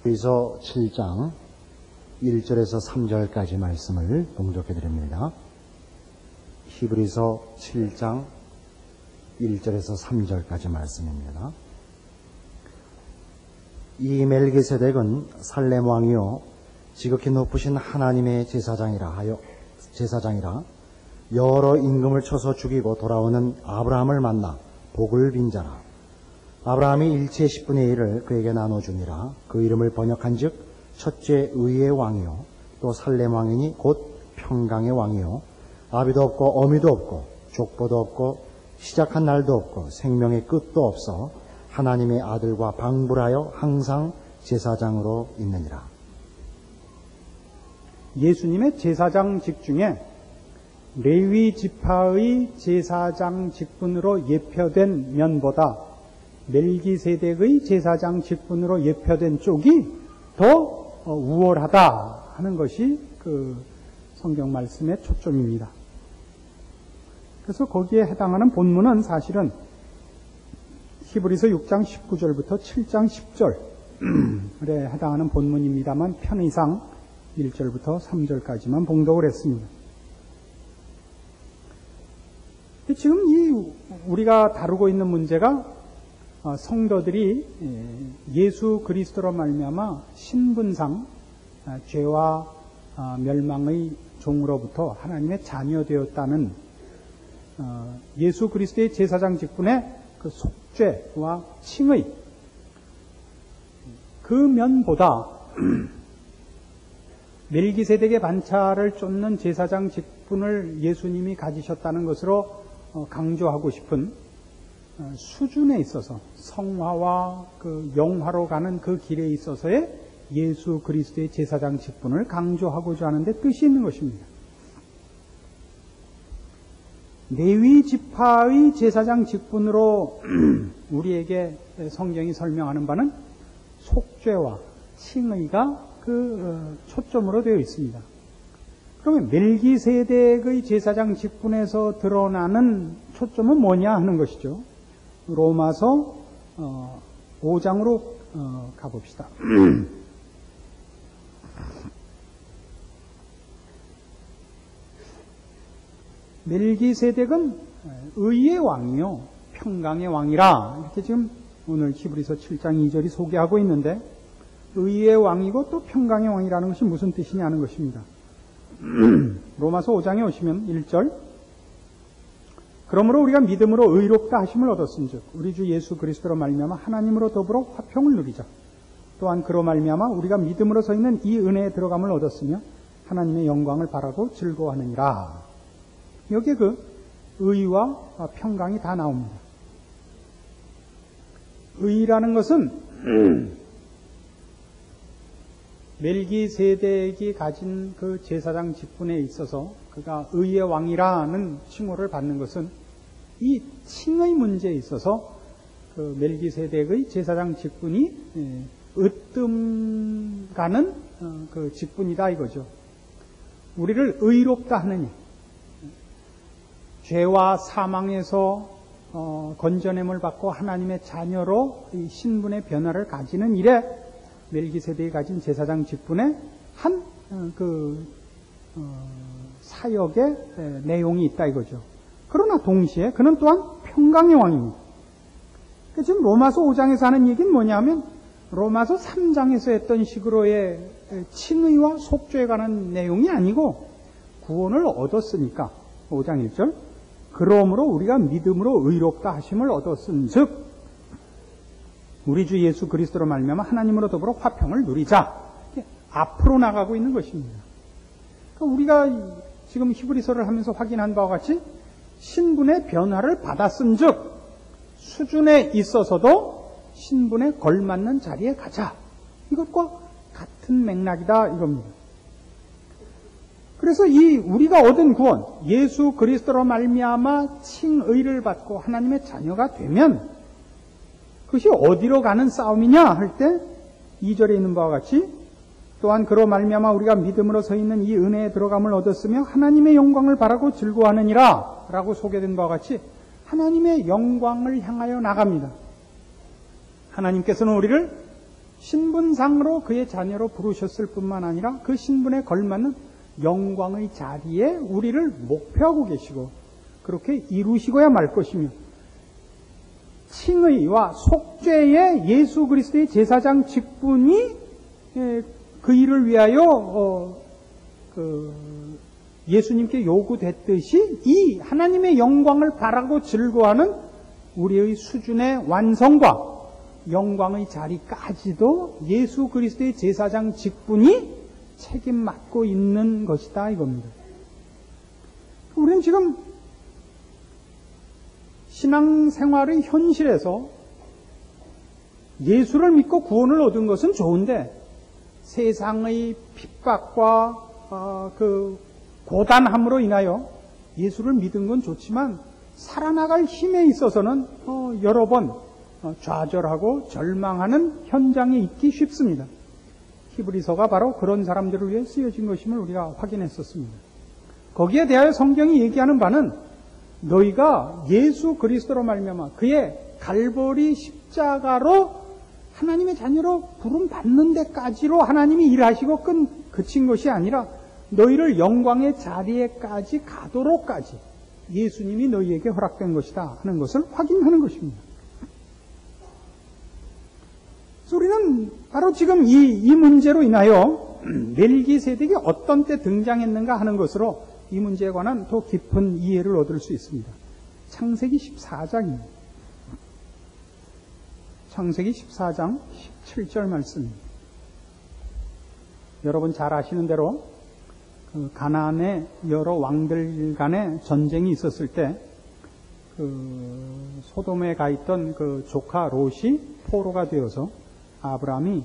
히브리서 7장 1절에서 3절까지 말씀을 봉독해 드립니다. 히브리서 7장 1절에서 3절까지 말씀입니다. 이 멜기세덱은 살렘 왕이요 지극히 높으신 하나님의 제사장이라 여러 임금을 쳐서 죽이고 돌아오는 아브라함을 만나 복을 빈 자라. 아브라함이 일체의 10분의 1을 그에게 나눠주니라. 그 이름을 번역한즉 첫째 의의 왕이요 또 살렘 왕이니 곧 평강의 왕이요 아비도 없고 어미도 없고 족보도 없고 시작한 날도 없고 생명의 끝도 없어 하나님의 아들과 방불하여 항상 제사장으로 있느니라. 예수님의 제사장직 중에 레위 지파의 제사장 직분으로 예표된 면보다 멜기세덱의 제사장 직분으로 예표된 쪽이 더 우월하다 하는 것이 그 성경 말씀의 초점입니다. 그래서 거기에 해당하는 본문은 사실은 히브리서 6장 19절부터 7장 10절에 해당하는 본문입니다만 편의상 1절부터 3절까지만 봉독을 했습니다. 지금 우리가 다루고 있는 문제가 성도들이 예수 그리스도로 말미암아 신분상 죄와 멸망의 종으로부터 하나님의 자녀되었다는 예수 그리스도의 제사장 직분의 그 속죄와 칭의 그 면보다 멜기세덱의 반차를 쫓는 제사장 직분을 예수님이 가지셨다는 것으로 강조하고 싶은 수준에 있어서 성화와 그 영화로 가는 그 길에 있어서의 예수 그리스도의 제사장 직분을 강조하고자 하는데 뜻이 있는 것입니다. 레위 지파의 제사장 직분으로 우리에게 성경이 설명하는 바는 속죄와 칭의가 그 초점으로 되어 있습니다. 그러면 멜기세덱의 제사장 직분에서 드러나는 초점은 뭐냐 하는 것이죠. 로마서 5장으로 가봅시다. 멜기세덱은 의의 왕이요 평강의 왕이라 이렇게 지금 오늘 히브리서 7장 2절이 소개하고 있는데 의의 왕이고 또 평강의 왕이라는 것이 무슨 뜻이냐 하는 것입니다. 로마서 5장에 오시면 1절 그러므로 우리가 믿음으로 의롭다 하심을 얻었은즉 우리 주 예수 그리스도로 말미암아 하나님으로 더불어 화평을 누리자. 또한 그로 말미암아 우리가 믿음으로 서 있는 이 은혜에 들어감을 얻었으며 하나님의 영광을 바라고 즐거워하느니라. 여기에 그 의와 평강이 다 나옵니다. 의라는 것은 멜기세덱이 가진 그 제사장 직분에 있어서 그가 의의 왕이라는 칭호를 받는 것은 이 칭의 문제에 있어서 그 멜기세덱의 제사장 직분이 으뜸가는 그 직분이다 이거죠. 우리를 의롭다 하느니 죄와 사망에서 건져냄을 받고 하나님의 자녀로 이 신분의 변화를 가지는 일에 멜기세덱이 가진 제사장 직분에 한 사역의 내용이 있다 이거죠. 그러나 동시에 그는 또한 평강의 왕입니다. 지금 로마서 5장에서 하는 얘기는 뭐냐면 로마서 3장에서 했던 식으로의 칭의와 속죄에 관한 내용이 아니고 구원을 얻었으니까 5장 1절 그러므로 우리가 믿음으로 의롭다 하심을 얻었은즉 우리 주 예수 그리스도로 말미암아 하나님으로 더불어 화평을 누리자. 앞으로 나가고 있는 것입니다. 그러니까 우리가 지금 히브리서를 하면서 확인한 바와 같이 신분의 변화를 받았은즉 수준에 있어서도 신분에 걸맞는 자리에 가자. 이것과 같은 맥락이다 이겁니다. 그래서 이 우리가 얻은 구원, 예수 그리스도로 말미암아 칭의를 받고 하나님의 자녀가 되면 그것이 어디로 가는 싸움이냐 할 때 2절에 있는 바와 같이 또한 그로 말미암아 우리가 믿음으로 서 있는 이 은혜에 들어감을 얻었으며 하나님의 영광을 바라고 즐거워하느니라 라고 소개된 바와 같이 하나님의 영광을 향하여 나갑니다. 하나님께서는 우리를 신분상으로 그의 자녀로 부르셨을 뿐만 아니라 그 신분에 걸맞는 영광의 자리에 우리를 목표하고 계시고 그렇게 이루시고야 말 것이며 칭의와 속죄의 예수 그리스도의 제사장 직분이 그 일을 위하여 예수님께 요구됐듯이 이 하나님의 영광을 바라고 즐거워하는 우리의 수준의 완성과 영광의 자리까지도 예수 그리스도의 제사장 직분이 책임 맡고 있는 것이다 이겁니다. 우리는 지금 신앙생활의 현실에서 예수를 믿고 구원을 얻은 것은 좋은데 세상의 핍박과 그 고단함으로 인하여 예수를 믿은 건 좋지만 살아나갈 힘에 있어서는 여러 번 좌절하고 절망하는 현장에 있기 쉽습니다. 히브리서가 바로 그런 사람들을 위해 쓰여진 것임을 우리가 확인했었습니다. 거기에 대하여 성경이 얘기하는 바는 너희가 예수 그리스도로 말미암아 그의 갈보리 십자가로 하나님의 자녀로 부름 받는 데까지로 하나님이 일하시고 그친 것이 아니라 너희를 영광의 자리에까지 가도록까지 예수님이 너희에게 허락된 것이다 하는 것을 확인하는 것입니다. 그래서 우리는 바로 지금 이 문제로 인하여 멜기세덱이 어떤 때 등장했는가 하는 것으로 이 문제에 관한 더 깊은 이해를 얻을 수 있습니다. 창세기 14장입니다. 창세기 14장 17절 말씀입니다. 여러분 잘 아시는 대로 가나안의 여러 왕들 간의 전쟁이 있었을 때 소돔에 가 있던 그 조카 롯이 포로가 되어서 아브라함이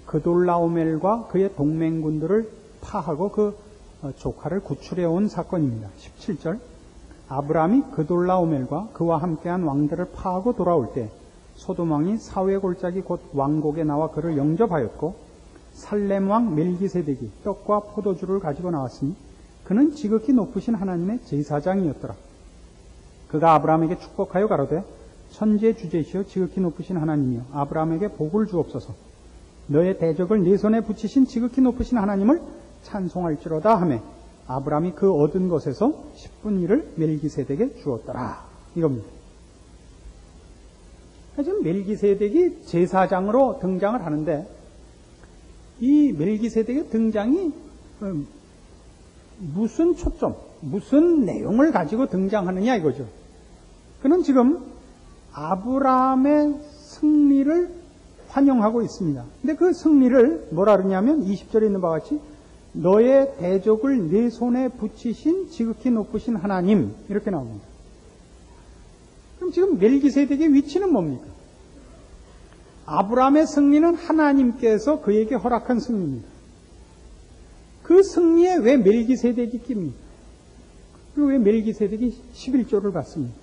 그돌라오멜과 그의 동맹군들을 파하고 그 조카를 구출해 온 사건입니다. 17절 아브라함이 그돌라오멜과 그와 함께한 왕들을 파하고 돌아올 때 소돔 왕이 사회 골짜기 곧 왕곡에 나와 그를 영접하였고 살렘 왕 멜기세덱이 떡과 포도주를 가지고 나왔으니 그는 지극히 높으신 하나님의 제사장이었더라. 그가 아브라함에게 축복하여 가로되 천지의 주제시여 지극히 높으신 하나님이여 아브라함에게 복을 주옵소서. 너의 대적을 네 손에 붙이신 지극히 높으신 하나님을 찬송할지로다 하매 아브라함이 그 얻은 것에서 10분 1을 멜기세덱에 주었더라. 이겁니다. 지금 멜기세덱이 제사장으로 등장을 하는데 이 멜기세덱의 등장이 무슨 초점, 무슨 내용을 가지고 등장하느냐 이거죠. 그는 지금 아브라함의 승리를 환영하고 있습니다. 근데 그 승리를 뭐라 그러냐면 20절에 있는 바와 같이 너의 대적을 네 손에 붙이신 지극히 높으신 하나님 이렇게 나옵니다. 그럼 지금 멜기세덱의 위치는 뭡니까? 아브라함의 승리는 하나님께서 그에게 허락한 승리입니다. 그 승리에 왜 멜기세덱이 낍니까? 그리고 왜 멜기세덱이 11조를 받습니까?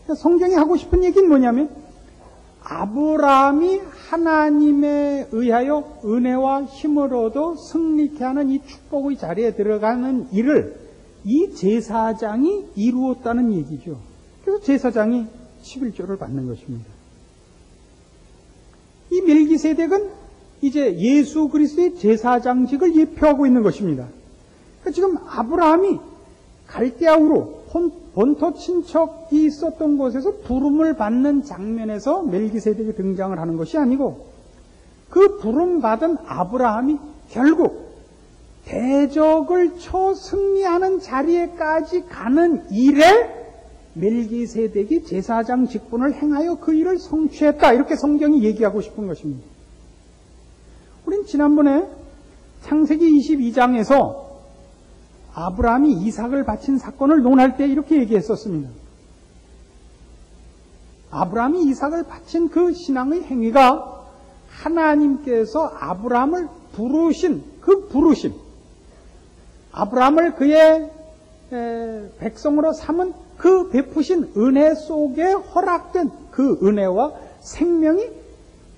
그러니까 성경이 하고 싶은 얘기는 뭐냐면 아브라함이 하나님에 의하여 은혜와 힘을 얻어 승리케 하는 이 축복의 자리에 들어가는 일을 이 제사장이 이루었다는 얘기죠. 그래서 제사장이 11조를 받는 것입니다. 이 멜기세덱은 이제 예수 그리스도의 제사장직을 예표하고 있는 것입니다. 그러니까 지금 아브라함이 갈대아우로 본토 친척이 있었던 곳에서 부름을 받는 장면에서 멜기세덱이 등장을 하는 것이 아니고 그 부름받은 아브라함이 결국 대적을 쳐 승리하는 자리에까지 가는 일에 멜기세덱이 제사장 직분을 행하여 그 일을 성취했다. 이렇게 성경이 얘기하고 싶은 것입니다. 우린 지난번에 창세기 22장에서 아브라함이 이삭을 바친 사건을 논할 때 이렇게 얘기했었습니다. 아브라함이 이삭을 바친 그 신앙의 행위가 하나님께서 아브라함을 부르신 그 부르심, 아브라함을 그의 백성으로 삼은 그 베푸신 은혜 속에 허락된 그 은혜와 생명이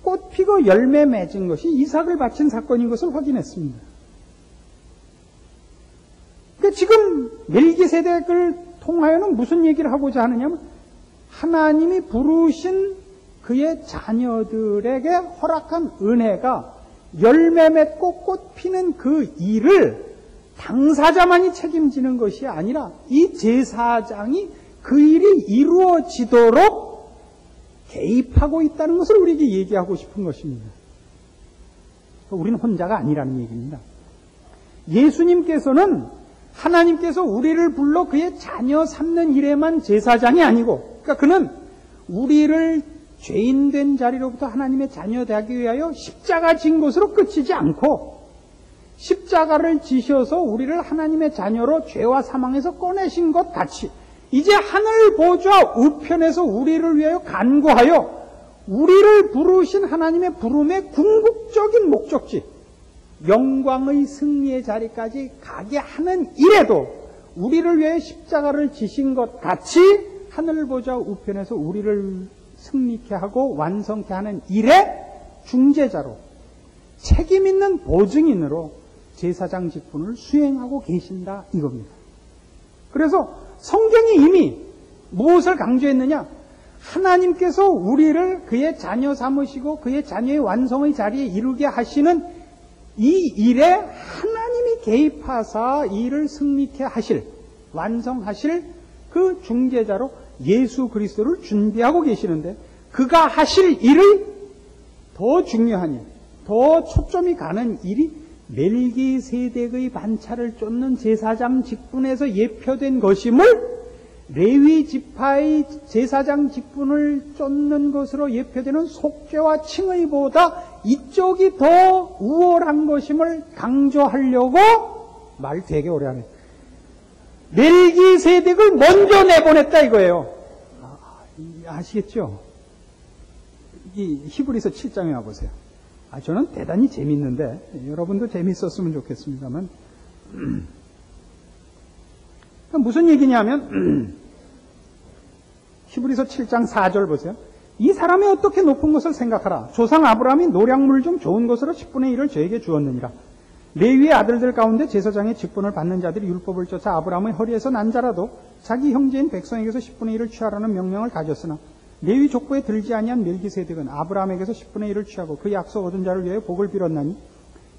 꽃 피고 열매 맺은 것이 이삭을 바친 사건인 것을 확인했습니다. 그러니까 지금 멜기세덱을 통하여는 무슨 얘기를 하고자 하느냐면 하나님이 부르신 그의 자녀들에게 허락한 은혜가 열매 맺고 꽃 피는 그 일을 당사자만이 책임지는 것이 아니라 이 제사장이 그 일이 이루어지도록 개입하고 있다는 것을 우리에게 얘기하고 싶은 것입니다. 우리는 혼자가 아니라는 얘기입니다. 예수님께서는 하나님께서 우리를 불러 그의 자녀 삼는 일에만 제사장이 아니고, 그러니까 그는 우리를 죄인된 자리로부터 하나님의 자녀 되기 위하여 십자가 진 것으로 끝이지 않고 십자가를 지셔서 우리를 하나님의 자녀로 죄와 사망에서 꺼내신 것 같이 이제 하늘 보좌 우편에서 우리를 위하여 간구하여 우리를 부르신 하나님의 부름의 궁극적인 목적지, 영광의 승리의 자리까지 가게 하는 일에도 우리를 위해 십자가를 지신 것 같이 하늘 보좌 우편에서 우리를 승리케 하고 완성케 하는 일의 중재자로, 책임 있는 보증인으로 제사장 직분을 수행하고 계신다 이겁니다. 그래서 성경이 이미 무엇을 강조했느냐? 하나님께서 우리를 그의 자녀 삼으시고 그의 자녀의 완성의 자리에 이르게 하시는 이 일에 하나님이 개입하사 이 일을 승리케 하실, 완성하실 그 중재자로 예수 그리스도를 준비하고 계시는데, 그가 하실 일의 더 중요한 일, 더 초점이 가는 일이 멜기세덱의 반차를 쫓는 제사장 직분에서 예표된 것임을, 레위 지파의 제사장 직분을 쫓는 것으로 예표되는 속죄와 칭의보다 이쪽이 더 우월한 것임을 강조하려고 말 되게 오래 하네. 멜기세덱을 먼저 내보냈다 이거예요. 아시겠죠? 이 히브리서 7장에 와보세요. 저는 대단히 재밌는데 여러분도 재밌었으면 좋겠습니다만 무슨 얘기냐면 히브리서 7장 4절 보세요. 이 사람이 어떻게 높은 것을 생각하라. 조상 아브라함이 노량물 중 좋은 것으로 10분의 1을 저에게 주었느니라. 레위의 아들들 가운데 제사장의 직분을 받는 자들이 율법을 쫓아 아브라함의 허리에서 난 자라도 자기 형제인 백성에게서 10분의 1을 취하라는 명령을 가졌으나 레위 족보에 들지 아니한 멜기세덱은 아브라함에게서 10분의 1을 취하고 그 약속 얻은 자를 위하여 복을 빌었나니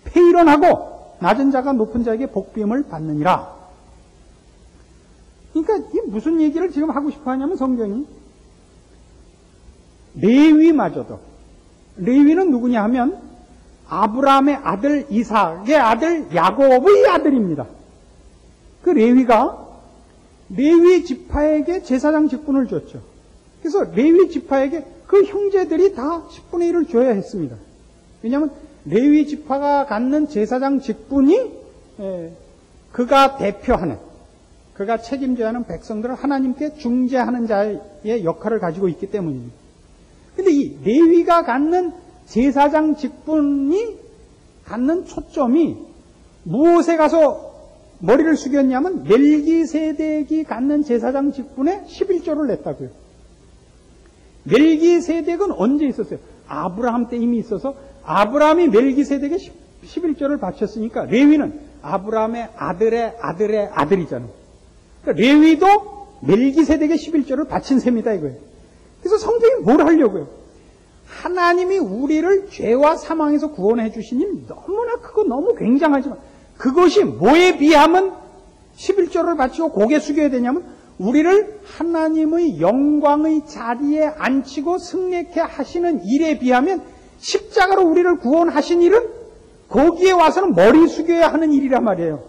폐일원하고 낮은 자가 높은 자에게 복비음을 받느니라. 그러니까 이게 무슨 얘기를 지금 하고 싶어 하냐면 성경이 레위마저도, 레위는 누구냐 하면 아브라함의 아들 이삭의 아들 야곱의 아들입니다. 그 레위가 레위 지파에게 제사장 직분을 줬죠. 그래서 레위 지파에게 그 형제들이 다 10분의 1을 줘야 했습니다. 왜냐하면 레위 지파가 갖는 제사장 직분이 그가 대표하는, 그가 책임져야 하는 백성들을 하나님께 중재하는 자의 역할을 가지고 있기 때문입니다. 근데 이 레위가 갖는 제사장 직분이 갖는 초점이 무엇에 가서 머리를 숙였냐면 멜기세덱이 갖는 제사장 직분에 11조를 냈다고요. 멜기세덱은 언제 있었어요? 아브라함 때 이미 있어서 아브라함이 멜기세덱에 11조를 바쳤으니까 레위는 아브라함의 아들의 아들의 아들이잖아요. 그러니까 레위도 멜기세덱에 11조를 바친 셈이다 이거예요. 그래서 성경이 뭘 하려고요? 하나님이 우리를 죄와 사망에서 구원해 주신 일 너무나 크고 너무 굉장하지만 그것이 뭐에 비하면 11조를 바치고 고개 숙여야 되냐면 우리를 하나님의 영광의 자리에 앉히고 승리케 하시는 일에 비하면 십자가로 우리를 구원하신 일은 거기에 와서는 머리 숙여야 하는 일이란 말이에요.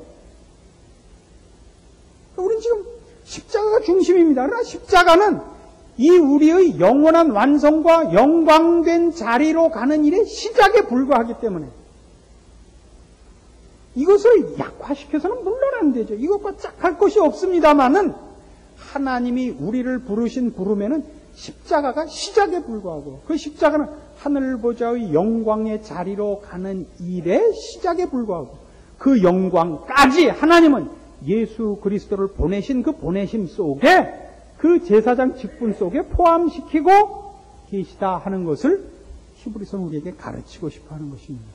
우리는 지금 십자가가 중심입니다. 그러나 십자가는 이 우리의 영원한 완성과 영광된 자리로 가는 일의 시작에 불과하기 때문에 이것을 약화시켜서는 물론 안 되죠. 이것과 짝할 것이 없습니다만은 하나님이 우리를 부르신 부름에는 십자가가 시작에 불과하고 그 십자가는 하늘 보좌의 영광의 자리로 가는 일의 시작에 불과하고 그 영광까지 하나님은 예수 그리스도를 보내신 그 보내심 속에 그 제사장 직분 속에 포함시키고 계시다 하는 것을 히브리서는 우리에게 가르치고 싶어 하는 것입니다.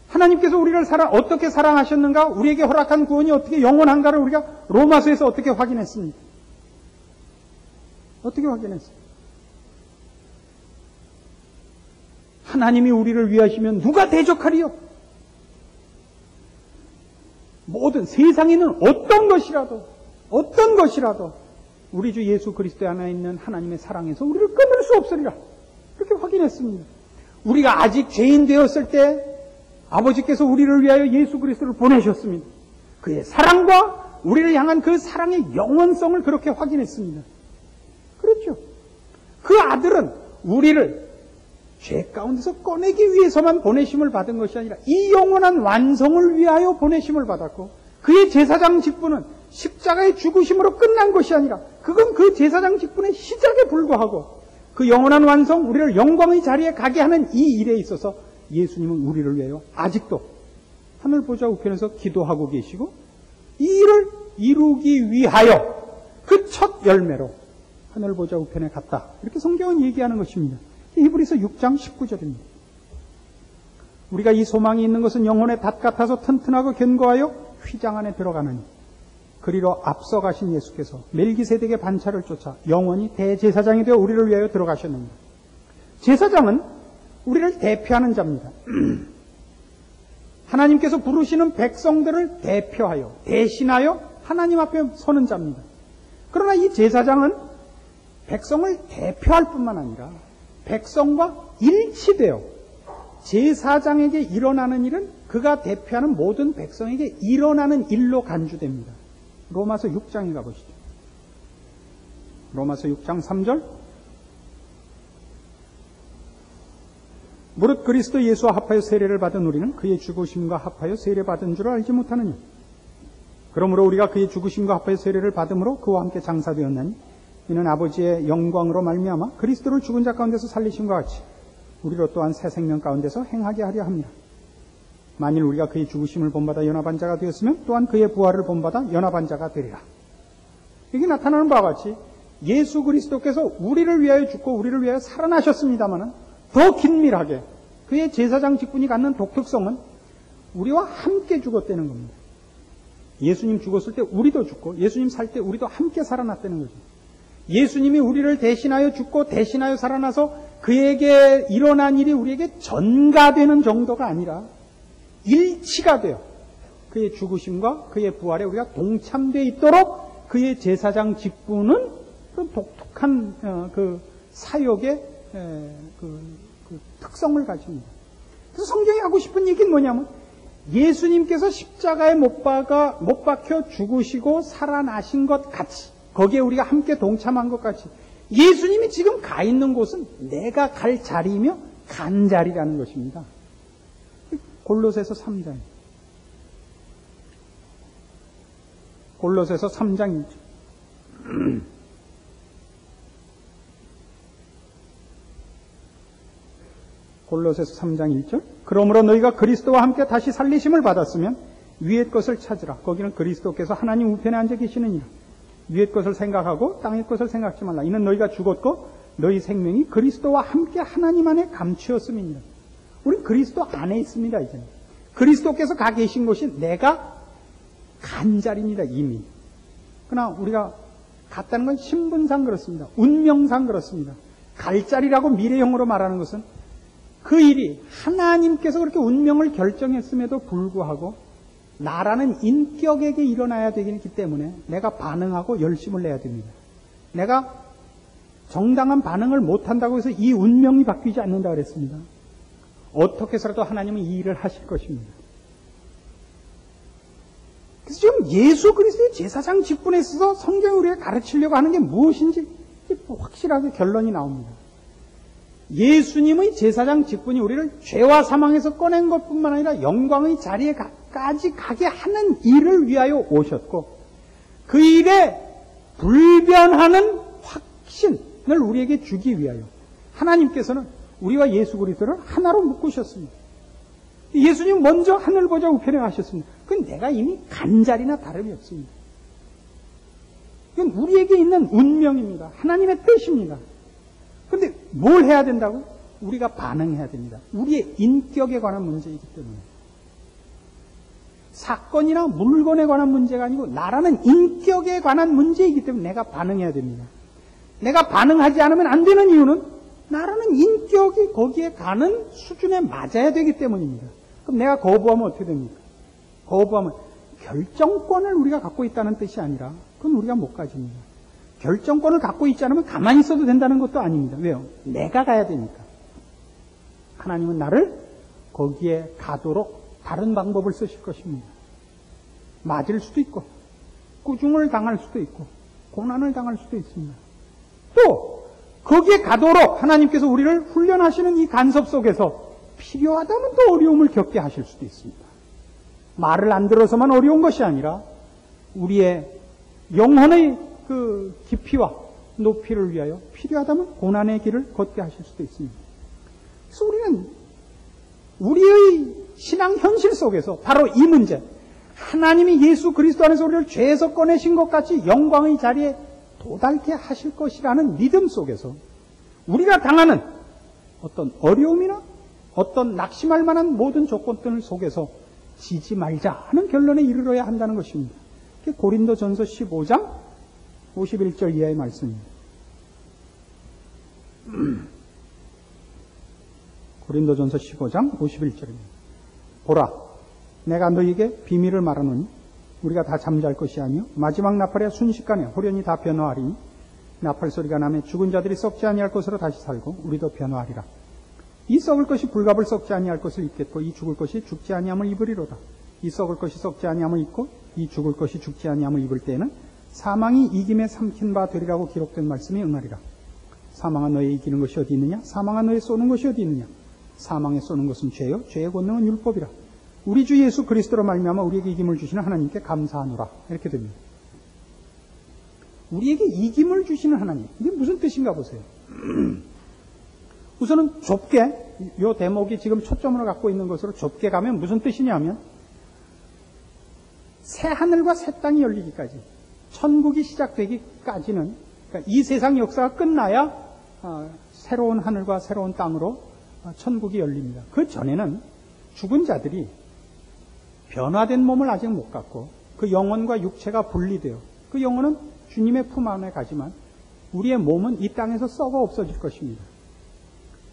하나님께서 우리를 어떻게 사랑하셨는가? 우리에게 허락한 구원이 어떻게 영원한가를 우리가 로마서에서 어떻게 확인했습니까? 어떻게 확인했어요? 하나님이 우리를 위하시면 누가 대적하리요? 모든 세상에 있는 어떤 것이라도 우리 주 예수 그리스도 안에 있는 하나님의 사랑에서 우리를 끊을 수 없으리라. 이렇게 확인했습니다. 우리가 아직 죄인 되었을 때 아버지께서 우리를 위하여 예수 그리스도를 보내셨습니다. 그의 사랑과 우리를 향한 그 사랑의 영원성을 그렇게 확인했습니다. 그렇죠. 그 아들은 우리를 죄 가운데서 꺼내기 위해서만 보내심을 받은 것이 아니라 이 영원한 완성을 위하여 보내심을 받았고, 그의 제사장 직분은 십자가의 죽으심으로 끝난 것이 아니라 그건 그 제사장 직분의 시작에 불과하고, 그 영원한 완성, 우리를 영광의 자리에 가게 하는 이 일에 있어서 예수님은 우리를 위하여 아직도 하늘 보좌 우편에서 기도하고 계시고, 이 일을 이루기 위하여 그 첫 열매로 하늘 보좌 우편에 갔다. 이렇게 성경은 얘기하는 것입니다. 히브리서 6장 19절입니다. 우리가 이 소망이 있는 것은 영혼의 닷 같아서 튼튼하고 견고하여 휘장 안에 들어가느니, 그리로 앞서가신 예수께서 멜기세덱의 반차를 쫓아 영원히 대제사장이 되어 우리를 위하여 들어가셨느니라. 제사장은 우리를 대표하는 자입니다. 하나님께서 부르시는 백성들을 대표하여, 대신하여 하나님 앞에 서는 자입니다. 그러나 이 제사장은 백성을 대표할 뿐만 아니라 백성과 일치되어 제사장에게 일어나는 일은 그가 대표하는 모든 백성에게 일어나는 일로 간주됩니다. 로마서 6장에 가보시죠. 로마서 6장 3절. 무릇 그리스도 예수와 합하여 세례를 받은 우리는 그의 죽으심과 합하여 세례받은 줄 알지 못하느냐. 그러므로 우리가 그의 죽으심과 합하여 세례를 받음으로 그와 함께 장사되었나니, 이는 아버지의 영광으로 말미암아 그리스도를 죽은 자 가운데서 살리심과 같이 우리로 또한 새 생명 가운데서 행하게 하려 합니다. 만일 우리가 그의 죽으심을 본받아 연합한 자가 되었으면 또한 그의 부활을 본받아 연합한 자가 되리라. 여기 나타나는 바와 같이 예수 그리스도께서 우리를 위하여 죽고 우리를 위하여 살아나셨습니다마는 더 긴밀하게 그의 제사장 직분이 갖는 독특성은 우리와 함께 죽었다는 겁니다. 예수님 죽었을 때 우리도 죽고, 예수님 살 때 우리도 함께 살아났다는 거죠. 예수님이 우리를 대신하여 죽고 대신하여 살아나서 그에게 일어난 일이 우리에게 전가되는 정도가 아니라 일치가 되어 그의 죽으심과 그의 부활에 우리가 동참되어 있도록 그의 제사장 직분은 그런 독특한 그 사역의 그 특성을 가집니다. 그래서 성경이 하고 싶은 얘기는 뭐냐면, 예수님께서 십자가에 못 박혀 죽으시고 살아나신 것 같이, 거기에 우리가 함께 동참한 것 같이, 예수님이 지금 가 있는 곳은 내가 갈 자리이며 간 자리라는 것입니다. 골로새서 3장. 골로새서 3장 1절. 골로새서 3장 1절. 그러므로 너희가 그리스도와 함께 다시 살리심을 받았으면 위의 것을 찾으라. 거기는 그리스도께서 하나님 우편에 앉아 계시느니라. 위의 것을 생각하고 땅의 것을 생각지 말라. 이는 너희가 죽었고 너희 생명이 그리스도와 함께 하나님 안에 감추었음이니라. 우리는 그리스도 안에 있습니다. 이제는 그리스도께서 가 계신 곳이 내가 간 자리입니다. 이미. 그러나 우리가 갔다는 건 신분상 그렇습니다. 운명상 그렇습니다. 갈 자리라고 미래형으로 말하는 것은 그 일이 하나님께서 그렇게 운명을 결정했음에도 불구하고 나라는 인격에게 일어나야 되기 때문에 내가 반응하고 열심을 내야 됩니다. 내가 정당한 반응을 못한다고 해서 이 운명이 바뀌지 않는다 그랬습니다. 어떻게 해서라도 하나님은 이 일을 하실 것입니다. 그래서 지금 예수 그리스도의 제사장 직분에 있어서 성경이 우리가 가르치려고 하는 게 무엇인지 확실하게 결론이 나옵니다. 예수님의 제사장 직분이 우리를 죄와 사망에서 꺼낸 것뿐만 아니라 영광의 자리에까지 가게 하는 일을 위하여 오셨고, 그 일에 불변하는 확신을 우리에게 주기 위하여 하나님께서는 우리와 예수 그리스도를 하나로 묶으셨습니다. 예수님 먼저 하늘 보좌 우편에 가셨습니다. 그건 내가 이미 간 자리나 다름이 없습니다. 이건 우리에게 있는 운명입니다. 하나님의 뜻입니다. 그런데 뭘 해야 된다고? 우리가 반응해야 됩니다. 우리의 인격에 관한 문제이기 때문에. 사건이나 물건에 관한 문제가 아니고 나라는 인격에 관한 문제이기 때문에 내가 반응해야 됩니다. 내가 반응하지 않으면 안 되는 이유는 나라는 인격이 거기에 가는 수준에 맞아야 되기 때문입니다. 그럼 내가 거부하면 어떻게 됩니까? 거부하면 결정권을 우리가 갖고 있다는 뜻이 아니라 그건 우리가 못 가집니다. 결정권을 갖고 있지 않으면 가만히 있어도 된다는 것도 아닙니다. 왜요? 내가 가야 되니까. 하나님은 나를 거기에 가도록 다른 방법을 쓰실 것입니다. 맞을 수도 있고 꾸중을 당할 수도 있고 고난을 당할 수도 있습니다. 또 거기에 가도록 하나님께서 우리를 훈련하시는 이 간섭 속에서 필요하다면 또 어려움을 겪게 하실 수도 있습니다. 말을 안 들어서만 어려운 것이 아니라 우리의 영혼의 그 깊이와 높이를 위하여 필요하다면 고난의 길을 걷게 하실 수도 있습니다. 그래서 우리는 우리의 신앙 현실 속에서 바로 이 문제, 하나님이 예수 그리스도 안에서 우리를 죄에서 꺼내신 것 같이 영광의 자리에 도달케 하실 것이라는 믿음 속에서 우리가 당하는 어떤 어려움이나 어떤 낙심할 만한 모든 조건들 속에서 지지 말자 하는 결론에 이르러야 한다는 것입니다. 그게 고린도전서 15장 51절 이하의 말씀입니다. 고린도전서 15장 51절입니다. 보라, 내가 너희에게 비밀을 말하노니 우리가 다 잠잘 것이 아니요 마지막 나팔에 순식간에 호련히 다 변화하리니 나팔 소리가 나매 죽은 자들이 썩지 아니할 것으로 다시 살고 우리도 변화하리라. 이 썩을 것이 불갑을 썩지 아니할 것을 입겠고 이 죽을 것이 죽지 아니함을 입으리로다. 이 썩을 것이 썩지 아니함을 입고 이 죽을 것이 죽지 아니함을 입을 때에는 사망이 이김에 삼킨 바 되리라고 기록된 말씀이 응하리라. 사망아 너의 이기는 것이 어디 있느냐? 사망아 너의 쏘는 것이 어디 있느냐? 사망에 쏘는 것은 죄요 죄의 권능은 율법이라. 우리 주 예수 그리스도로 말미암아 우리에게 이김을 주시는 하나님께 감사하노라. 이렇게 됩니다. 우리에게 이김을 주시는 하나님, 이게 무슨 뜻인가 보세요. 우선은 좁게, 이 대목이 지금 초점으로 갖고 있는 것으로 좁게 가면 무슨 뜻이냐면 새 하늘과 새 땅이 열리기까지, 천국이 시작되기까지는, 그러니까 이 세상 역사가 끝나야 새로운 하늘과 새로운 땅으로 천국이 열립니다. 그 전에는 죽은 자들이 변화된 몸을 아직 못 갖고 그 영혼과 육체가 분리되어 그 영혼은 주님의 품 안에 가지만 우리의 몸은 이 땅에서 썩어 없어질 것입니다.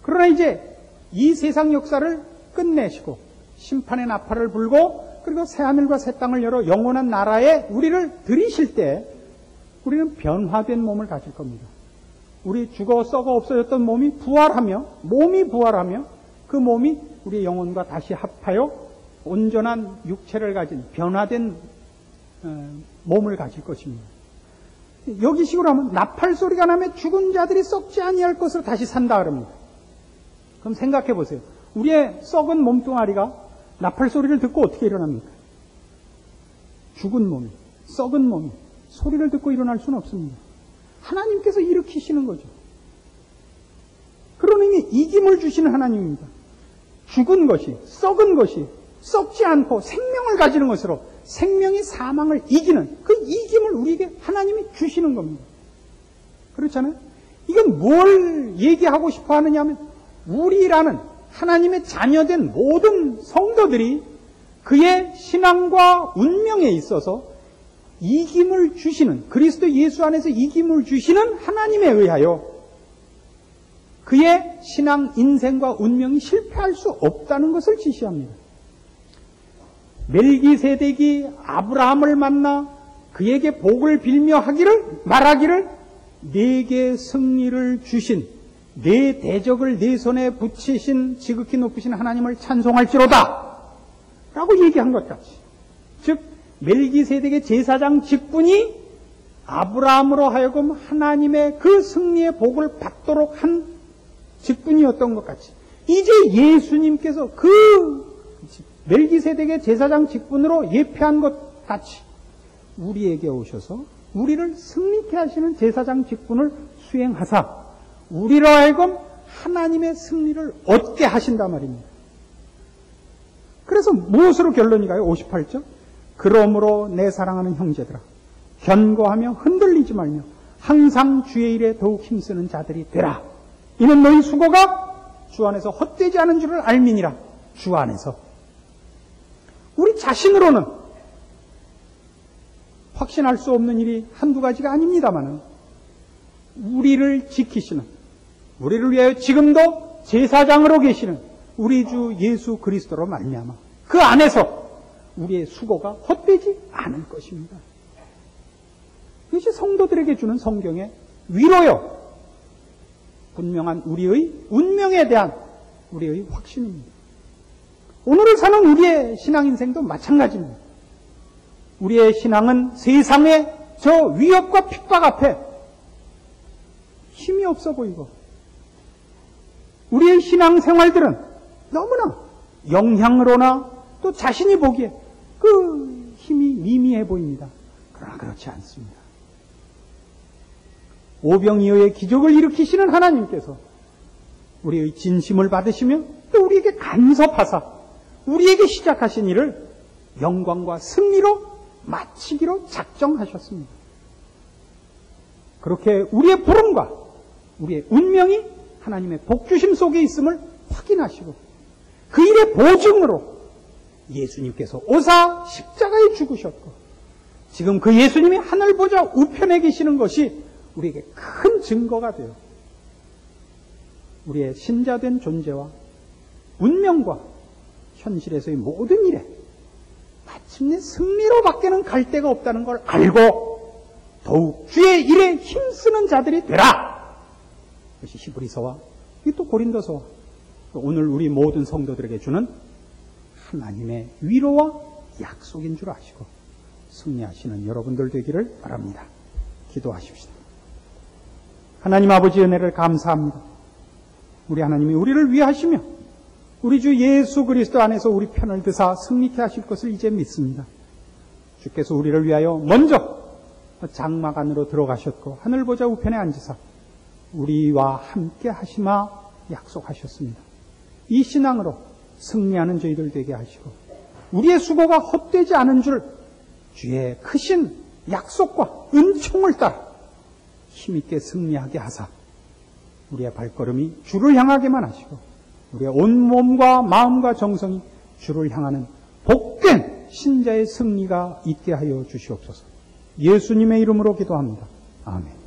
그러나 이제 이 세상 역사를 끝내시고 심판의 나팔을 불고 그리고 새하늘과 새 땅을 열어 영원한 나라에 우리를 들이실 때 우리는 변화된 몸을 가질 겁니다. 우리 죽어 썩어 없어졌던 몸이 부활하며 그 몸이 우리의 영혼과 다시 합하여 온전한 육체를 가진 변화된 몸을 가질 것입니다. 여기 식으로 하면 나팔 소리가 나면 죽은 자들이 썩지 아니할 것으로 다시 산다 그럽니다. 그럼 생각해 보세요. 우리의 썩은 몸뚱아리가 나팔 소리를 듣고 어떻게 일어납니까? 죽은 몸이, 썩은 몸이 소리를 듣고 일어날 수는 없습니다. 하나님께서 일으키시는 거죠. 그런 의미 이김을 주시는 하나님입니다. 죽은 것이, 썩은 것이 썩지 않고 생명을 가지는 것으로 생명이 사망을 이기는 그 이김을 우리에게 하나님이 주시는 겁니다. 그렇잖아요? 이건 뭘 얘기하고 싶어 하느냐 하면 우리라는 하나님의 자녀된 모든 성도들이 그의 신앙과 운명에 있어서 이김을 주시는, 그리스도 예수 안에서 이김을 주시는 하나님에 의하여 그의 신앙 인생과 운명이 실패할 수 없다는 것을 지시합니다. 멜기세덱이 아브라함을 만나 그에게 복을 빌며 말하기를 내게 승리를 주신, 내 대적을 내 손에 붙이신 지극히 높으신 하나님을 찬송할지로다 라고 얘기한 것 같이, 즉 멜기세덱의 제사장 직분이 아브라함으로 하여금 하나님의 그 승리의 복을 받도록 한 직분이었던 것 같이, 이제 예수님께서 그 멜기세덱의 제사장 직분으로 예표한 것 같이 우리에게 오셔서 우리를 승리케 하시는 제사장 직분을 수행하사 우리로 하여금 하나님의 승리를 얻게 하신단 말입니다. 그래서 무엇으로 결론이 가요? 58절. 그러므로 내 사랑하는 형제들아, 견고하며 흔들리지 말며 항상 주의 일에 더욱 힘쓰는 자들이 되라. 이는 너희 수고가 주 안에서 헛되지 않은 줄을 알미니라. 주 안에서. 우리 자신으로는 확신할 수 없는 일이 한두 가지가 아닙니다만 우리를 지키시는, 우리를 위하여 지금도 제사장으로 계시는 우리 주 예수 그리스도로 말미암아 그 안에서 우리의 수고가 헛되지 않을 것입니다. 이것이 성도들에게 주는 성경의 위로요. 분명한 우리의 운명에 대한 우리의 확신입니다. 오늘을 사는 우리의 신앙 인생도 마찬가지입니다. 우리의 신앙은 세상의 저 위협과 핍박 앞에 힘이 없어 보이고 우리의 신앙 생활들은 너무나 영향으로나 또 자신이 보기에 그 힘이 미미해 보입니다. 그러나 그렇지 않습니다. 오병이어의 기적을 일으키시는 하나님께서 우리의 진심을 받으시며 또 우리에게 간섭하사 우리에게 시작하신 일을 영광과 승리로 마치기로 작정하셨습니다. 그렇게 우리의 부름과 우리의 운명이 하나님의 복주심 속에 있음을 확인하시고 그 일의 보증으로 예수님께서 오사 십자가에 죽으셨고 지금 그 예수님이 하늘 보좌 우편에 계시는 것이 우리에게 큰 증거가 되어 우리의 신자된 존재와 운명과 현실에서의 모든 일에 마침내 승리로 밖에는 갈 데가 없다는 걸 알고 더욱 주의 일에 힘쓰는 자들이 되라. 그것이 히브리서와 또 고린도서와 또 오늘 우리 모든 성도들에게 주는 하나님의 위로와 약속인 줄 아시고 승리하시는 여러분들 되기를 바랍니다. 기도하십시다. 하나님 아버지 은혜를 감사합니다. 우리 하나님이 우리를 위하시며 우리 주 예수 그리스도 안에서 우리 편을 드사 승리케 하실 것을 이제 믿습니다. 주께서 우리를 위하여 먼저 장막 안으로 들어가셨고 하늘 보좌 우편에 앉으사 우리와 함께 하시마 약속하셨습니다. 이 신앙으로 승리하는 저희들 되게 하시고 우리의 수고가 헛되지 않은 줄 주의 크신 약속과 은총을 따라 힘있게 승리하게 하사 우리의 발걸음이 주를 향하게만 하시고 우리의 온몸과 마음과 정성이 주를 향하는 복된 신자의 승리가 있게 하여 주시옵소서. 예수님의 이름으로 기도합니다. 아멘.